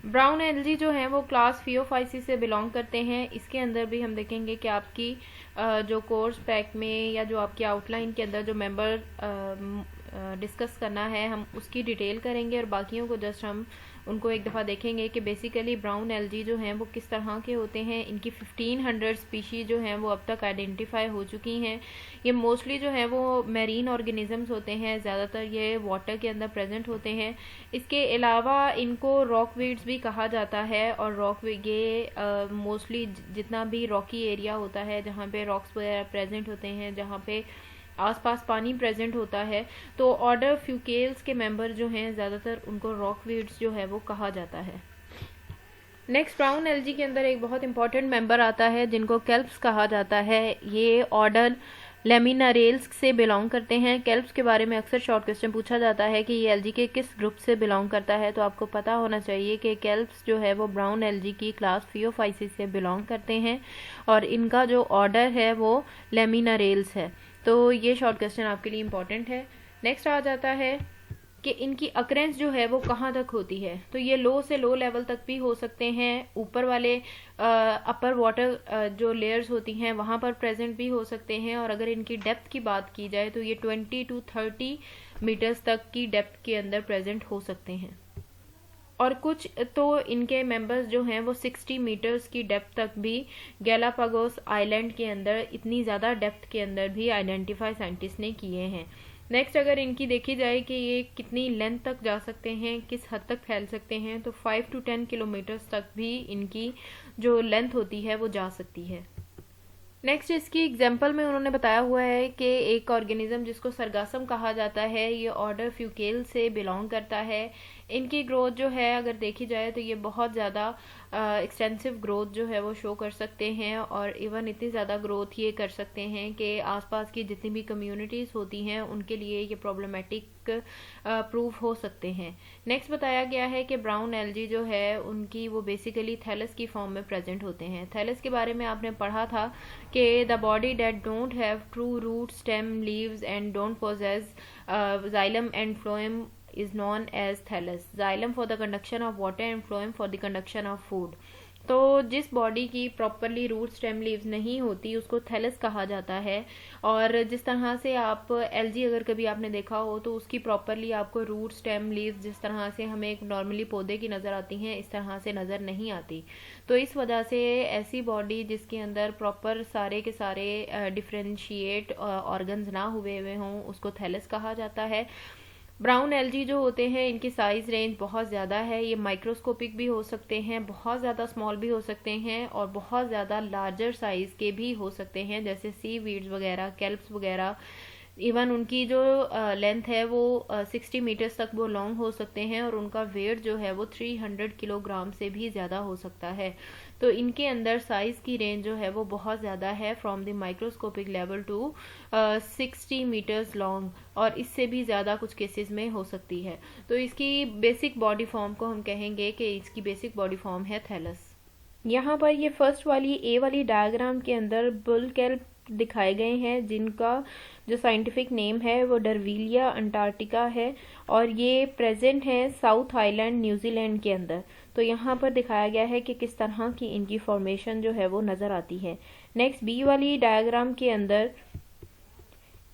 Brown algae जो है वो क्लास फियोफाइसी से बिलोंग करते हैं। इसके अंदर भी हम देखेंगे कि आपकी जो कोर्स पैक में या जो आपकी आउटलाइन के अंदर जो मेंबर डिस्कस करना है हम उसकी डिटेल करेंगे, और बाकियों को जस्ट हम उनको एक दफ़ा देखेंगे कि बेसिकली ब्राउन एल्गी जो हैं वो किस तरह के होते हैं। इनकी 1500 स्पीशीज़ जो हैं वो अब तक आइडेंटिफाई हो चुकी हैं। ये मोस्टली जो है वो मैरीन ऑर्गेनिजम्स होते हैं, ज़्यादातर ये वाटर के अंदर प्रेजेंट होते हैं। इसके अलावा इनको रॉक वीड्स भी कहा जाता है, और रॉक ये मोस्टली जितना भी रॉकी एरिया होता है जहाँ पे रॉक्स वगैरह प्रेजेंट होते हैं, जहाँ पे आसपास पानी प्रेजेंट होता है, तो ऑर्डर फ्यूकेल्स के मेंबर जो हैं ज़्यादातर उनको रॉकवीड्स जो है वो कहा जाता है। नेक्स्ट ब्राउन एल्गी के अंदर एक बहुत इंपॉर्टेंट मेंबर आता है जिनको केल्प्स कहा जाता है। ये ऑर्डर लेमिनारेल्स से बिलोंग करते हैं। केल्प्स के बारे में अक्सर शॉर्ट क्वेश्चन पूछा जाता है कि ये एल्गी के किस ग्रुप से बिलोंग करता है, तो आपको पता होना चाहिए कि केल्प्स जो है वो ब्राउन एल्गी की क्लास फियोफाइसी से बिलोंग करते हैं, और इनका जो ऑर्डर है वो लेमिनारेल्स है। तो ये शॉर्ट क्वेश्चन आपके लिए इम्पॉर्टेंट है। नेक्स्ट आ जाता है कि इनकी अक्रेंस जो है वो कहाँ तक होती है, तो ये लो से लो लेवल तक भी हो सकते हैं। ऊपर वाले अपर वाटर जो लेयर्स होती हैं वहाँ पर प्रेजेंट भी हो सकते हैं, और अगर इनकी डेप्थ की बात की जाए तो ये 20 to 30 मीटर्स तक की डेप्थ के अंदर प्रेजेंट हो सकते हैं, और कुछ तो इनके मेंबर्स जो हैं वो 60 मीटर्स की डेप्थ तक भी गैलापागोस आइलैंड के अंदर इतनी ज़्यादा डेप्थ के अंदर भी आइडेंटिफाई साइंटिस्ट ने किए हैं। नेक्स्ट अगर इनकी देखी जाए कि ये कितनी लेंथ तक जा सकते हैं, किस हद तक फैल सकते हैं, तो 5 to 10 किलोमीटर्स तक भी इनकी जो लेंथ होती है वो जा सकती है। नेक्स्ट इसकी एग्जाम्पल में उन्होंने बताया हुआ है कि एक ऑर्गेनिज्म जिसको सरगासम कहा जाता है, ये ऑर्डर फ्यूकेल से बिलोंग करता है। इनकी ग्रोथ जो है अगर देखी जाए तो ये बहुत ज़्यादा एक्सटेंसिव ग्रोथ जो है वो शो कर सकते हैं, और इवन इतनी ज़्यादा ग्रोथ ये कर सकते हैं कि आसपास की जितनी भी कम्युनिटीज़ होती हैं उनके लिए ये प्रॉब्लमेटिक प्रूफ हो सकते हैं। नेक्स्ट बताया गया है कि ब्राउन एल्गी जो है उनकी वो बेसिकली थैलस की फॉर्म में प्रेजेंट होते हैं। थैलस के बारे में आपने पढ़ा था कि the body that don't have true root stem leaves and don't possess xylem and phloem is known as thallus. Xylem for the conduction of water and phloem for the conduction of food. तो जिस body की properly root stem leaves नहीं होती उसको thallus कहा जाता है, और जिस तरह से आप एल्गी अगर कभी आपने देखा हो तो उसकी प्रॉपरली आपको रूट स्टेम लीव्स जिस तरह से हमें एक नॉर्मली पौधे की नज़र आती हैं इस तरह से नज़र नहीं आती। तो इस वजह से ऐसी बॉडी जिसके अंदर प्रॉपर सारे के सारे डिफ्रेंशिएट ऑर्गन्स ना हुए हुए हों उसको थैलस कहा जाता है। ब्राउन एल्गी जो होते हैं इनकी साइज रेंज बहुत ज़्यादा है। ये माइक्रोस्कोपिक भी हो सकते हैं, बहुत ज़्यादा स्मॉल भी हो सकते हैं, और बहुत ज़्यादा लार्जर साइज के भी हो सकते हैं, जैसे सी वीड्स वगैरह, केल्प्स वगैरह। इवन उनकी जो लेंथ है वो 60 मीटर्स तक वो लॉन्ग हो सकते हैं, और उनका वेट जो है वो 300 किलोग्राम से भी ज़्यादा हो सकता है। तो इनके अंदर साइज़ की रेंज जो है वो बहुत ज़्यादा है, from the microscopic level to 60 meters long, और इससे भी ज़्यादा कुछ केसेस में हो सकती है। तो इसकी बेसिक बॉडी फॉर्म को हम कहेंगे कि इसकी बेसिक बॉडी फॉर्म है थैलस। यहाँ पर ये फर्स्ट वाली ए वाली डायग्राम के अंदर बुल केल्प दिखाए गए हैं जिनका जो साइंटिफिक नेम है वो डरविलिया अंटार्कटिका है, और ये प्रेजेंट है साउथ आइलैंड न्यूजीलैंड के अंदर। तो यहाँ पर दिखाया गया है कि किस तरह की इनकी फॉर्मेशन जो है वो नज़र आती है। नेक्स्ट बी वाली डायग्राम के अंदर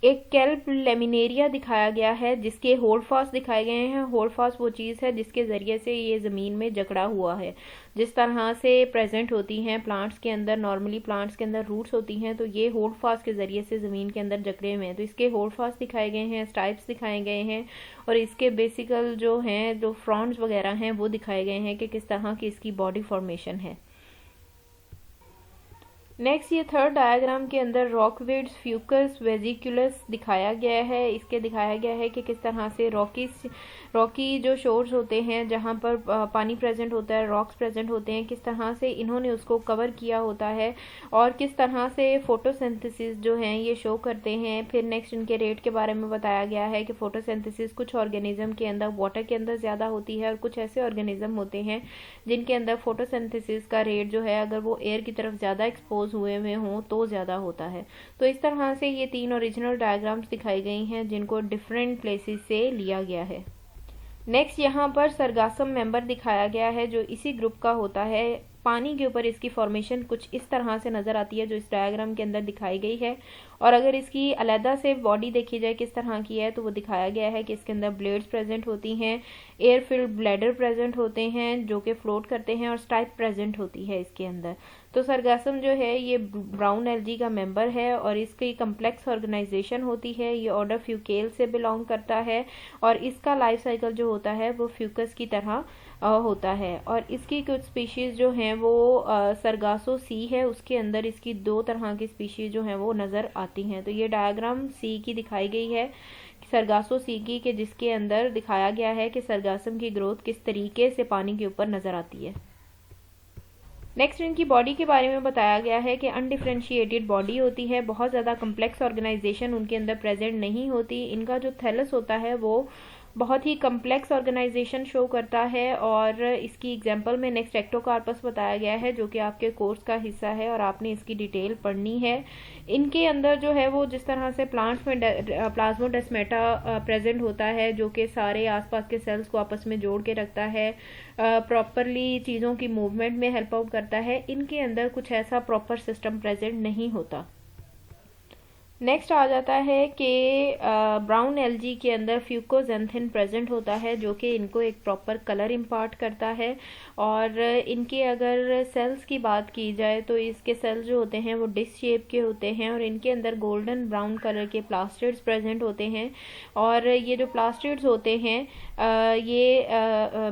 एक केल्प लेमिनेरिया दिखाया गया है जिसके होल्ड फास्ट दिखाए गए हैं। होल्ड फास्ट वो चीज़ है जिसके ज़रिए से ये ज़मीन में जकड़ा हुआ है। जिस तरह से प्रेजेंट होती हैं प्लांट्स के अंदर, नॉर्मली प्लांट्स के अंदर रूट्स होती हैं, तो ये होल्ड फास्ट के ज़रिए से ज़मीन के अंदर जकड़े हुए हैं। तो इसके होल्ड फास्ट दिखाए गए हैं, स्टाइप्स दिखाए गए हैं, और इसके बेसिकल जो हैं जो फ्रॉन्ट्स वगैरह हैं वो दिखाए गए हैं कि किस तरह की इसकी बॉडी फॉर्मेशन है। नेक्स्ट ये थर्ड डायग्राम के अंदर रॉकवेड्स फ्यूकस वेजिकुलस दिखाया गया है। इसके दिखाया गया है कि किस तरह से रॉकी जो शोर्स होते हैं जहाँ पर पानी प्रेजेंट होता है, रॉक्स प्रेजेंट होते हैं, किस तरह से इन्होंने उसको कवर किया होता है, और किस तरह से फोटोसिंथेसिस जो हैं ये शो करते हैं। फिर नेक्स्ट इनके रेट के बारे में बताया गया है कि फोटोसिंथेसिस कुछ ऑर्गेनिज्म के अंदर वाटर के अंदर ज़्यादा होती है, और कुछ ऐसे ऑर्गेनिज्म होते हैं जिनके अंदर फोटोसिंथेसिस का रेट जो है अगर वो एयर की तरफ ज़्यादा एक्सपोज हुए हों तो ज़्यादा होता है। तो इस तरह से ये तीन ओरिजिनल डायग्राम्स दिखाई गई हैं जिनको डिफरेंट प्लेसेस से लिया गया है। नेक्स्ट यहाँ पर सरगासम मेंबर दिखाया गया है जो इसी ग्रुप का होता है। पानी के ऊपर इसकी फॉर्मेशन कुछ इस तरह से नज़र आती है जो इस डायग्राम के अंदर दिखाई गई है। और अगर इसकी अलहदा से बॉडी देखी जाए किस तरह की है तो वो दिखाया गया है कि इसके अंदर ब्लेड्स प्रेजेंट होती हैं, एयर फिल्ड ब्लैडर प्रेजेंट होते हैं जो कि फ्लोट करते हैं, और स्टाइप प्रेजेंट होती है इसके अंदर। तो सरगासम जो है ये ब्राउन एल्गी का मेंबर है और इसकी कम्प्लेक्स ऑर्गेनाइजेशन होती है। ये ऑर्डर फ्यूकेल से बिलोंग करता है और इसका लाइफ साइकिल जो होता है वो फ्यूकस की तरह होता है। और इसकी कुछ स्पीशीज़ जो हैं वो सरगासो सी है, उसके अंदर इसकी 2 तरह की स्पीशीज़ जो हैं वो नज़र आती हैं। तो ये डायग्राम सी की दिखाई गई है, सरगासो सी की, के जिसके अंदर दिखाया गया है कि सरगासम की ग्रोथ किस तरीके से पानी के ऊपर नज़र आती है। नेक्स्ट इनकी बॉडी के बारे में बताया गया है कि अनडिफ्रेंशिएटेड बॉडी होती है, बहुत ज़्यादा कम्प्लेक्स ऑर्गेनाइजेशन उनके अंदर प्रेजेंट नहीं होती। इनका जो थैलस होता है वो बहुत ही कम्प्लेक्स ऑर्गेनाइजेशन शो करता है। और इसकी एग्जांपल में नेक्स्ट एक्टोकार्पस बताया गया है जो कि आपके कोर्स का हिस्सा है और आपने इसकी डिटेल पढ़नी है। इनके अंदर जो है वो जिस तरह से प्लांट्स में प्लाज्मोडेस्माटा प्रेजेंट होता है जो कि सारे आसपास के सेल्स को आपस में जोड़ के रखता है, प्रॉपरली चीज़ों की मूवमेंट में हेल्प आउट करता है, इनके अंदर कुछ ऐसा प्रॉपर सिस्टम प्रेजेंट नहीं होता। नेक्स्ट आ जाता है कि ब्राउन एल्गी के अंदर फ्यूकोजेंथिन प्रेजेंट होता है जो कि इनको एक प्रॉपर कलर इम्पार्ट करता है। और इनके अगर सेल्स की बात की जाए तो इसके सेल्स जो होते हैं वो डिस्क शेप के होते हैं और इनके अंदर गोल्डन ब्राउन कलर के प्लास्टिड्स प्रेजेंट होते हैं। और ये जो प्लास्टिड्स होते हैं ये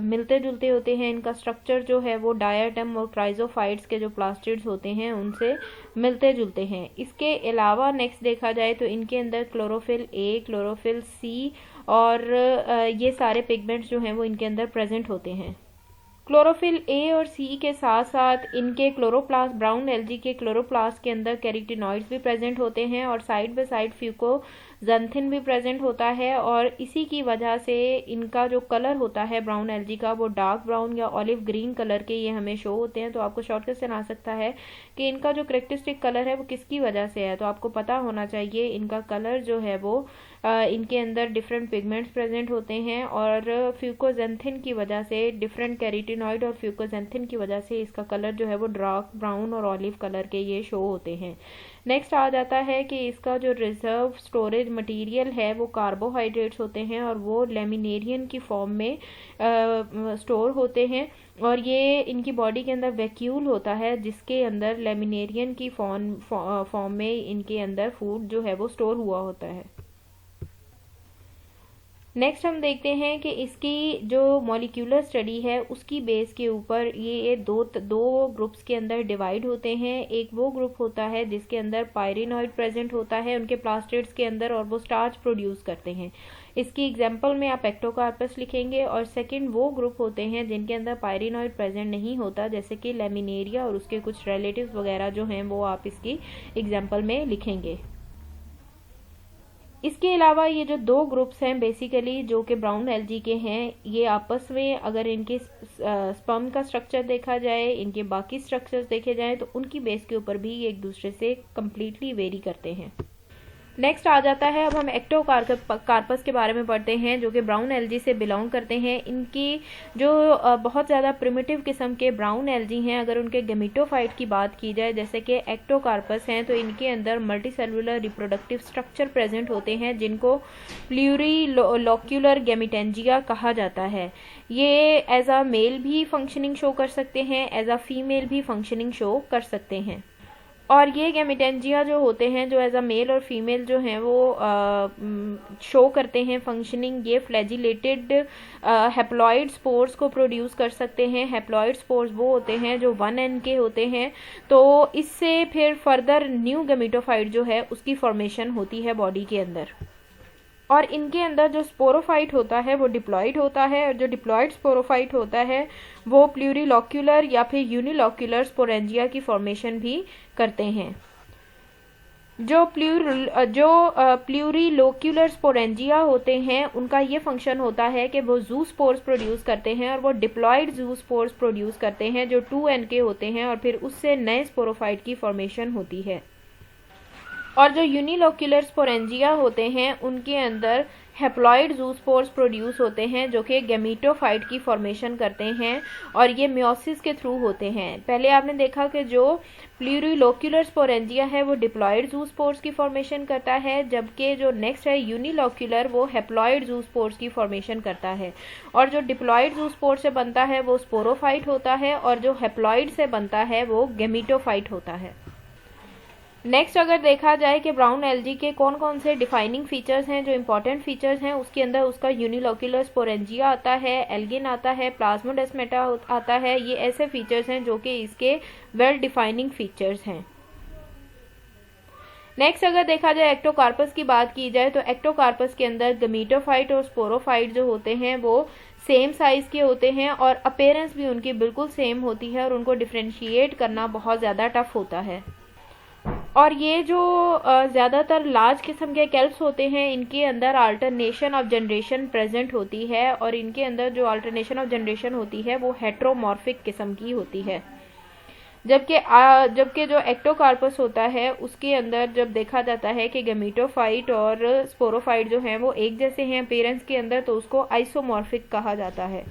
मिलते जुलते होते हैं। इनका स्ट्रक्चर जो है वो डायाटम और क्राइजोफाइट्स के जो प्लास्टिड्स होते हैं उनसे मिलते जुलते हैं। इसके अलावा नेक्स्ट देखा जाए तो इनके अंदर क्लोरोफिल ए, क्लोरोफिल सी और ये सारे पिगमेंट्स जो हैं वो इनके अंदर प्रेजेंट होते हैं। क्लोरोफिल ए और सी के साथ साथ इनके क्लोरोप्लास्ट, ब्राउन एल्गी के क्लोरोप्लास्ट के अंदर कैरोटीनॉइड्स भी प्रेजेंट होते हैं और साइड बाय साइड फ्यूकोजेंथिन भी प्रेजेंट होता है। और इसी की वजह से इनका जो कलर होता है ब्राउन एल्गी का वो डार्क ब्राउन या ऑलिव ग्रीन कलर के ये हमें शो होते हैं। तो आपको शॉर्टकट से आ सकता है कि इनका जो करेक्टरिस्टिक कलर है वो किसकी वजह से है, तो आपको पता होना चाहिए इनका कलर जो है वो इनके अंदर डिफरेंट पिगमेंट्स प्रेजेंट होते हैं और फ्यूकोजेंथिन की वजह से, डिफरेंट कैरोटीनॉइड और फ्यूकोजेंथिन की वजह से इसका कलर जो है वो डार्क ब्राउन और ऑलिव कलर के ये शो होते हैं। नेक्स्ट आ जाता है कि इसका जो रिजर्व स्टोरेज मटेरियल है वो कार्बोहाइड्रेट्स होते हैं और वो लेमिनेरियन की फॉर्म में स्टोर होते हैं। और ये इनकी बॉडी के अंदर वैक्यूल होता है जिसके अंदर लेमिनेरियन की फॉर्म में इनके अंदर फूड जो है वो स्टोर हुआ होता है। नेक्स्ट हम देखते हैं कि इसकी जो मॉलिक्यूलर स्टडी है उसकी बेस के ऊपर ये दो ग्रुप्स के अंदर डिवाइड होते हैं। एक वो ग्रुप होता है जिसके अंदर पायरिनॉइड प्रेजेंट होता है उनके प्लास्टिड्स के अंदर और वो स्टार्च प्रोड्यूस करते हैं। इसकी एग्जांपल में आप एक्टोकार्पस लिखेंगे। और सेकंड वो ग्रुप होते हैं जिनके अंदर पायरिनॉइड प्रेजेंट नहीं होता जैसे कि लेमिनेरिया और उसके कुछ रिलेटिव्स वगैरह जो हैं वो आप इसकी एग्जांपल में लिखेंगे। इसके अलावा ये जो 2 ग्रुप्स हैं बेसिकली जो कि ब्राउन एल्गी के हैं, ये आपस में अगर इनके स्पर्म का स्ट्रक्चर देखा जाए, इनके बाकी स्ट्रक्चर्स देखे जाएं तो उनकी बेस के ऊपर भी ये एक दूसरे से कम्प्लीटली वेरी करते हैं। नेक्स्ट आ जाता है, अब हम एक्टोकार्पस के बारे में पढ़ते हैं जो कि ब्राउन एल्गी से बिलोंग करते हैं। इनकी जो बहुत ज़्यादा प्रिमिटिव किस्म के ब्राउन एल्गी हैं, अगर उनके गेमिटोफाइट की बात की जाए जैसे कि एक्टोकार्पस हैं तो इनके अंदर मल्टीसेलुलर रिप्रोडक्टिव स्ट्रक्चर प्रेजेंट होते हैं जिनको प्लूरीलोक्यूलर गेमिटेंजिया कहा जाता है। ये एज अ मेल भी फंक्शनिंग शो कर सकते हैं, एज अ फीमेल भी फंक्शनिंग शो कर सकते हैं। और ये गेमिटेंजिया जो होते हैं जो एज अ मेल और फीमेल जो हैं वो शो करते हैं फंक्शनिंग, ये फ्लैजिलेटेड हैप्लॉइड स्पोर्स को प्रोड्यूस कर सकते हैं। हैप्लॉइड स्पोर्स वो होते हैं जो 1n के होते हैं। तो इससे फिर फर्दर न्यू गेमिटोफाइट जो है उसकी फॉर्मेशन होती है बॉडी के अंदर। और इनके अंदर जो स्पोरोफाइट होता है वो डिप्लॉइड होता है और जो डिप्लॉइड स्पोरोफाइट होता है वो प्लूरीलोक्यूलर या फिर यूनिलोक्यूलर स्पोरेंजिया की फॉर्मेशन भी करते हैं। जो प्लूरीलोक्यूलर स्पोरेंजिया होते हैं उनका ये फंक्शन होता है कि वो जूस्पोर्स प्रोड्यूस करते हैं और वो डिप्लॉइड जूस्पोर्स प्रोड्यूस करते हैं जो 2n के होते हैं और फिर उससे नए स्पोरोफाइट की फॉर्मेशन होती है। और जो यूनिलोक्यूलर स्पोरेंजिया होते हैं उनके अंदर हैप्लॉइड ज़ूस्पोर्स प्रोड्यूस होते हैं जो कि गैमेटोफाइट की फॉर्मेशन करते हैं और ये मियोसिस के थ्रू होते हैं। पहले आपने देखा कि जो प्लूरिलोक्यूलर स्पोरेंजिया है वो डिप्लॉइड ज़ूस्पोर्स की फॉर्मेशन करता है, जबकि जो नेक्स्ट है यूनिलोक्यूलर वो हैप्लॉइड ज़ूस्पोर्स की फॉर्मेशन करता है। और जो डिप्लॉइड ज़ूस्पोर्स से बनता है वो स्पोरोफाइट होता है और जो हैप्लॉइड से बनता है वो गैमेटोफाइट होता है। नेक्स्ट अगर देखा जाए कि ब्राउन एल्गी के कौन कौन से डिफाइनिंग फीचर्स हैं, जो इंपॉर्टेंट फीचर्स हैं, उसके अंदर उसका यूनिलोक्यूलर स्पोरेंजिया आता है, एल्गिन आता है, प्लाज्मोडेस्माटा आता है। ये ऐसे फीचर्स हैं जो कि इसके वेल डिफाइनिंग फीचर्स हैं। नेक्स्ट अगर देखा जाए एक्टोकार्पस की बात की जाए तो एक्टोकार्पस के अंदर गैमेटोफाइट और स्पोरोफाइट जो होते हैं वो सेम साइज के होते हैं और अपीयरेंस भी उनकी बिल्कुल सेम होती है और उनको डिफ्रेंशिएट करना बहुत ज़्यादा टफ होता है। और ये जो ज़्यादातर लार्ज किस्म के कैल्प्स होते हैं इनके अंदर अल्टरनेशन ऑफ जनरेशन प्रेजेंट होती है और इनके अंदर जो अल्टरनेशन ऑफ जनरेशन होती है वो हेट्रोमॉर्फिक किस्म की होती है। जबकि जो एक्टोकार्पस होता है उसके अंदर जब देखा जाता है कि गैमेटोफाइट और स्पोरोफाइट जो हैं वो एक जैसे हैं अपीयरेंस के अंदर, तो उसको आइसोमॉर्फिक कहा जाता है।